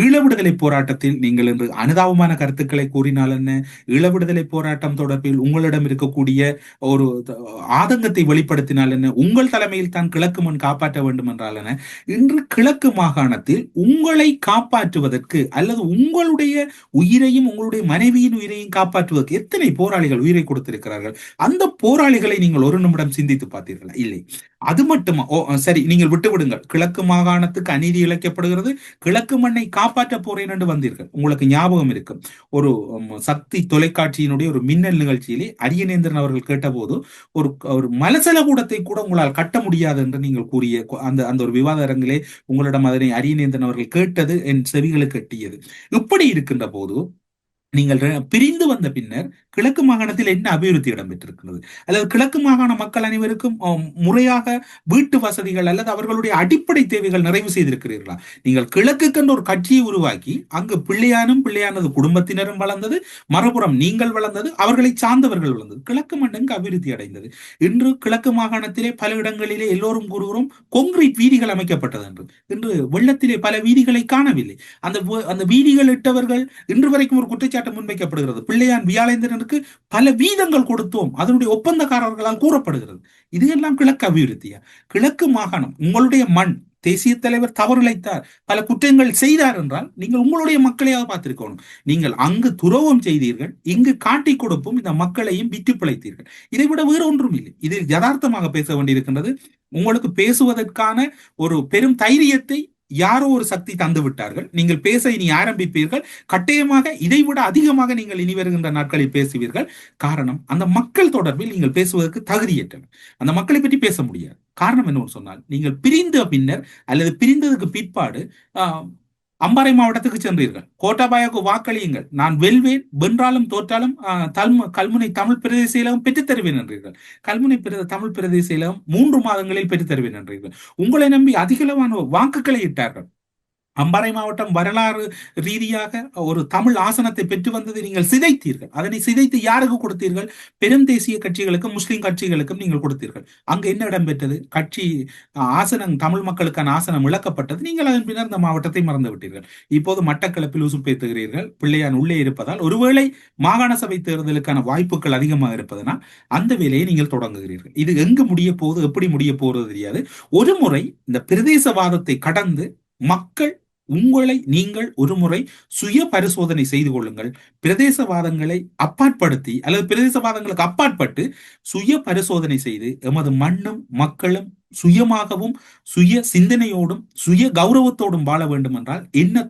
ஈழ விடுதலை போராட்டத்தில் நீங்கள் இன்று அனுதாபமான கருத்துக்களை கூறினால் என்ன, ஈழ விடுதலை போராட்டம் தொடர்பில் உங்களிடம் இருக்கக்கூடிய ஒரு ஆதங்கத்தை வெளிப்படுத்தினால் என்ன, உங்கள் தலைமையில் தான் கிழக்கு மண் காப்பாற்ற வேண்டும் என்றால் என்ன, இன்று கிழக்கு மாகாணத்தில் உங்களை காப்பாற்றுவதற்கு அல்லது உங்களுடைய உயிரையும் உங்களுடைய மனைவியின் உயிரையும் காப்பாற்றுவதற்கு எத்தனை போராளிகள் உயிரை கொடுத்திருக்கிறார்கள். அந்த போராளிகளை நீங்கள் ஒரு நிமிடம் சிந்தித்து பார்த்தீர்களா? இல்லை. அது மட்டுமா? சரி, நீங்கள் விட்டுவிடுங்கள். கிழக்கு மாகாணத்துக்கு அநீதி இழைக்கப்படுகிறது, கிழக்கு மண்ணை காப்பாற்ற போறேன் என்று வந்தீர்கள். உங்களுக்கு ஞாபகம் இருக்கும், ஒரு சக்தி தொலைக்காட்சியினுடைய ஒரு மின்னல் நிகழ்ச்சியிலே அரியநேந்திரன் அவர்கள் கேட்டபோது ஒரு ஒரு மலசல கூடத்தை கூட உங்களால் கட்ட முடியாது என்று நீங்கள் கூறிய அந்த அந்த ஒரு விவாத அரங்கிலே உங்களிடம் அதனை அரியநேந்திரன் அவர்கள் கேட்டது என் செவிகளுக்கு எட்டியது. இப்படி இருக்கின்ற போது நீங்கள் பிரிந்து வந்த பின்னர் கிழக்கு மாகாணத்தில் என்ன அபிவிருத்தி இடம்பெற்றிருக்கிறது, அல்லது கிழக்கு மாகாண மக்கள் அனைவருக்கும் முறையாக வீட்டு வசதிகள் அல்லது அவர்களுடைய அடிப்படை தேவைகள் நிறைவு செய்திருக்கிறீர்களா? நீங்கள் கிழக்குக்கென்று ஒரு கட்சியை உருவாக்கி அங்கு பிள்ளையானது குடும்பத்தினரும் வளர்ந்தது, மறுபுறம் நீங்கள் வளர்ந்தது, அவர்களை சார்ந்தவர்கள் வளர்ந்தது, கிழக்கு மண்டங்கு அபிவிருத்தி அடைந்தது. இன்று கிழக்கு மாகாணத்திலே பல இடங்களிலே எல்லோரும் கூறுகிறோம் கொங்கிரீட் வீதிகள் அமைக்கப்பட்டது என்று. இன்று வெள்ளத்திலே பல வீதிகளை காணவில்லை. அந்த அந்த வீதிகள் இட்டவர்கள் இன்று வரைக்கும் ஒரு குற்றச்சாட்டு முன்வைக்கப்படுகிறது. பிள்ளையான் வியாழேந்திரனுக்கு பல வீதங்கள் கொடுத்தோம், அதனுடைய ஒப்பந்தக்காரர்களால் கூறப்படுகிறது. இது எல்லாம் கிழக்கு அபிவிருத்தியா? கிழக்கு மாகாணம் உங்களுடைய மண். தேசிய தலைவர் தவறிழைத்தார், பல குற்றங்கள் செய்தார் என்றால் நீங்கள் உங்களுடைய மக்களையாக பார்த்திருக்கணும். நீங்கள் அங்கு துரோகம் செய்தீர்கள், இங்கு காட்டி கொடுப்பும் இந்த மக்களையும் விட்டு பிழைத்தீர்கள். இதை விட வேறு ஒன்றும் இல்லை. இதில் யதார்த்தமாக பேச வேண்டியிருக்கின்றது. உங்களுக்கு பேசுவதற்கான ஒரு பெரும் தைரியத்தை யாரோ ஒரு சக்தி தந்து விட்டார்கள். நீங்கள் பேச இனி ஆரம்பிப்பீர்கள். கட்டாயமாக இதைவிட அதிகமாக நீங்கள் இனி வருகின்ற நாட்களில் பேசுவீர்கள். காரணம், அந்த மக்கள் தொடர்பில் நீங்கள் பேசுவதற்கு தகுதியற்றவர். அந்த மக்களை பற்றி பேச முடியாது. காரணம் என்னன்னு சொன்னால், நீங்கள் பிரிந்த பின்னர் அல்லது பிரிந்ததுக்கு பிற்பாடு அம்பாறை மாவட்டத்துக்கு சென்றீர்கள். கோட்டாபாயாவுக்கு வாக்களியுங்கள், நான் வெல்வேன், வென்றாலும் தோற்றாலும் கல்முனை தமிழ் பிரதேச செயலகம் பெற்றுத் தருவேன் என்றீர்கள். கல்முனை தமிழ் பிரதேச செயலகம் 3 மாதங்களில் பெற்றுத் தருவேன் என்றீர்கள். உங்களை நம்பி அதிகளவான வாக்குகளை இட்டார்கள். அம்பாறை மாவட்டம் வரலாறு ரீதியாக ஒரு தமிழ் ஆசனத்தை பெற்று வந்ததை நீங்கள் சிதைத்தீர்கள். அதனை சிதைத்து யாருக்கு கொடுத்தீர்கள்? பெரும் தேசிய கட்சிகளுக்கும் முஸ்லிம் கட்சிகளுக்கும் நீங்கள் கொடுத்தீர்கள். அங்கு என்ன இடம்பெற்றது? கட்சி ஆசனம், தமிழ் மக்களுக்கான ஆசனம் இழக்கப்பட்டது. நீங்கள் அதன் பின்னர் இந்த மாவட்டத்தை மறந்து விட்டீர்கள். இப்போது மட்டக்களப்பில் உசுப்பேத்துகிறீர்கள். பிள்ளையான் உள்ளே இருப்பதால் ஒருவேளை மாகாண சபை தேர்தலுக்கான வாய்ப்புகள் அதிகமாக இருப்பதனால் அந்த வேலையை நீங்கள் தொடங்குகிறீர்கள். இது எங்கு முடிய போகுது, எப்படி முடிய போறது தெரியாது. ஒரு முறை இந்த பிரதேசவாதத்தை கடந்து மக்கள் உங்களை நீங்கள் ஒரு முறை சுய பரிசோதனை செய்து கொள்ளுங்கள். பிரதேசவாதங்களை அப்பாற்படுத்தி அல்லது பிரதேசவாதங்களுக்கு அப்பாற்பட்டு சுய பரிசோதனை செய்து எமது மண்ணும் மக்களும் சுயமாகவும் சுய சிந்தனையோடும் சுய கௌரவத்தோடும் வாழ வேண்டும் என்றால் என்ன